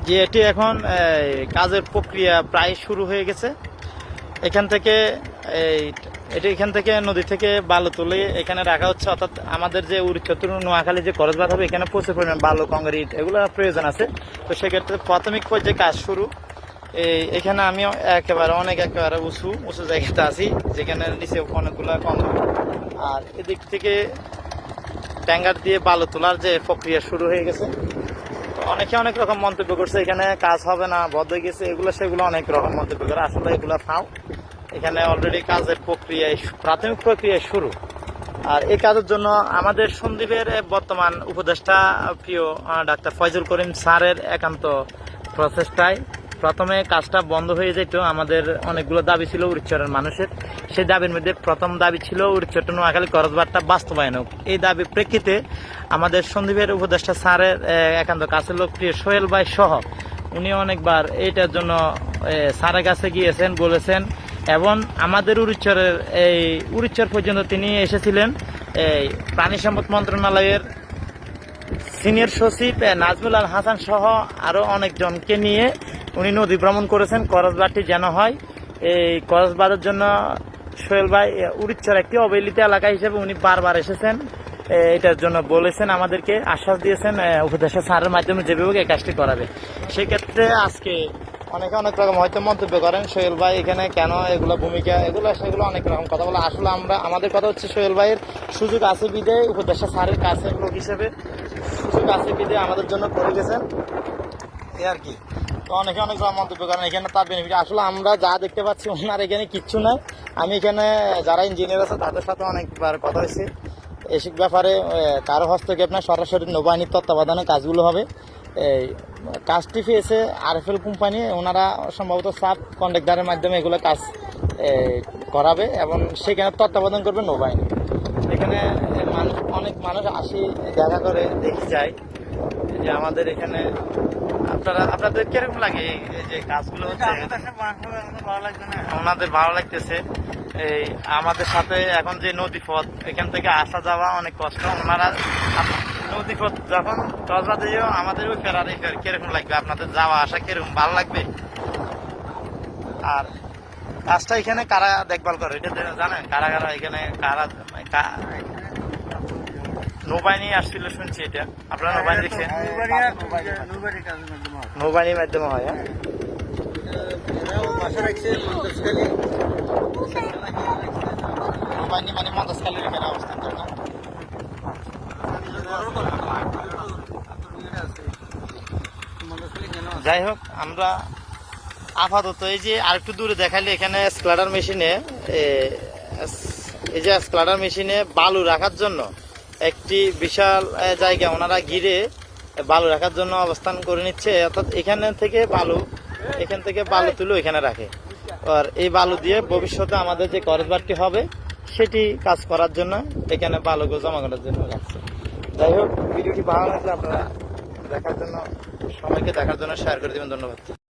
যে এটি এখন কাজের প্রক্রিয়া প্রায় শুরু হয়ে গেছে। এখান থেকে এখান থেকে নদী থেকে বালু তুলে এখানে রাখা হচ্ছে, অর্থাৎ আমাদের যে উড়িচ্ছত্র নোয়াখালী যে করজবাদ হবে এখানে প্রচুর পরিমাণ বালু কংক্রিট এগুলো প্রয়োজন আছে। তো সেক্ষেত্রে প্রাথমিক পর্যায়ে কাজ শুরু। এখানে আমি একেবারে উঁচু জায়গাতে আছি, যেখানে নিচে অনেকগুলো কম, আর এদিক থেকে ট্যাঙ্গার দিয়ে বালু তোলার যে প্রক্রিয়া শুরু হয়ে গেছে। অনেকে অনেক রকম মন্তব্য করছে, এখানে কাজ হবে না, বন্ধ হয়ে গেছে, সেগুলো অনেক রকম মন্তব্য করে। আসলে এগুলো ফাও, এখানে অলরেডি কাজের প্রাথমিক প্রক্রিয়া শুরু। আর এই কাজের জন্য আমাদের সন্দ্বীপের বর্তমান উপদেষ্টা প্রিয় ডাক্তার ফয়জুল করিম স্যারের একান্ত প্রচেষ্টায় প্রথমে কাজটা বন্ধ হয়ে যেত। আমাদের অনেকগুলো দাবি ছিল উড়িচ্ছরের মানুষের। সেই দাবির মধ্যে প্রথম দাবি ছিল উড়িচ্ছর টু নোয়াখালী করজবারটা বাস্তবায়ন হোক। এই দাবির প্রেক্ষিতে আমাদের সন্দ্বীপের উপদেষ্টা স্যারের একান্ত কাছের লোক প্রিয় সোহেল ভাই সহ উনি অনেকবার এইটার জন্য স্যারের কাছে গিয়েছেন, বলেছেন, এবং আমাদের উড়িচ্ছর পর্যন্ত তিনি এসেছিলেন প্রাণী সম্পদ মন্ত্রণালয়ের সিনিয়র সচিব নাজমুল আল হাসান সহ আরো অনেকজনকে নিয়ে উনি নদী ভ্রমণ করেছেন। করজবারটি যেন হয়, এই করজবারের জন্য সোহেল ভাই উড়িচ্ছর একটি অবহেলিত এলাকা হিসেবে উনি বারবার এসেছেন, এটার জন্য বলেছেন, আমাদেরকে আশ্বাস দিয়েছেন উপদেষ্টা স্যারের মাধ্যমে যেভাবে এই কাজটি করাবে। সেক্ষেত্রে আজকে অনেকে অনেক রকম হয়তো মন্তব্য করেন, সোহেল ভাই এখানে কেন এগুলো ভূমিকা সেগুলো অনেক রকম কথা বলে। আসলে আমাদের কথা হচ্ছে সোহেল ভাইয়ের সুযোগ আছে বিদে উপদেষ্টা স্যারের কাছে লোক হিসেবে সুযোগ আছে বিদে আমাদের জন্য করে গেছেন, এই আর কি। তো অনেকে অনেক রকম মন্তব্য করেন এখানে তার বেনিফিট। আসলে আমরা যা দেখতে পাচ্ছি ওনার এখানে কিচ্ছু নাই। আমি এখানে যারা ইঞ্জিনিয়ার আছে তাদের সাথে অনেকবার কথা হয়েছে, এসব ব্যাপারে কারো হস্তক্ষেপ না, সরাসরি নৌবাহিনীর তত্ত্বাবধানে কাজগুলো হবে। এই কাজটি পেয়েছে আরএফএল কোম্পানি, ওনারা সম্ভবত সাব কন্ট্রাক্টরের মাধ্যমে এগুলো কাজ করাবে এবং সেখানে তত্ত্বাবধান করবে নৌবাহিনী। এখানে অনেক মানুষ আসি, দেখা করে, দেখি যায় যে আমাদের এখানে আপনাদের কিরকম লাগে এই যে কাজগুলো হচ্ছে? ওনাদের ভালো লাগতেছে। এই আমাদের সাথে এখন যে নদী পথ, এখান থেকে আসা যাওয়া অনেক কষ্ট। ওনারা নদী পথ যখন কক্সবাজার দিয়ে আমাদের ওই ফেরার কিরকম লাগবে? আপনাদের যাওয়া আসা কিরকম ভালো লাগবে? আর কাজটা এখানে কারা দেখভাল করে এটা জানেন? কারা এখানে নৌবাহিনী আসছিল শুনছি, এটা আপনারা নৌবাহিনী দেখছেন? নৌবাহিনীর মাধ্যমে হয়। নৌবাহিনী মানে মন্দাসখালীর এখানে অবস্থান করে না? যাই হোক, আমরা আপাতত এই যে আরেকটু দূরে দেখালে এখানে স্ক্লাডার মেশিনে বালু রাখার জন্য একটি বিশাল জায়গা ওনারা ঘিরে বালু রাখার জন্য অবস্থান করে নিচ্ছে। অর্থাৎ এখান থেকে বালু তুলে এখানে রাখে। আর এই বালু দিয়ে ভবিষ্যতে আমাদের যে করজবারটি হবে সেটি কাজ করার জন্য এখানে বালু জমা করার জন্য রাখছে। যাই হোক, ভিডিওটি ভালো লাগলে আপনারা সবাইকে দেখার জন্য শেয়ার করে দেবেন। ধন্যবাদ।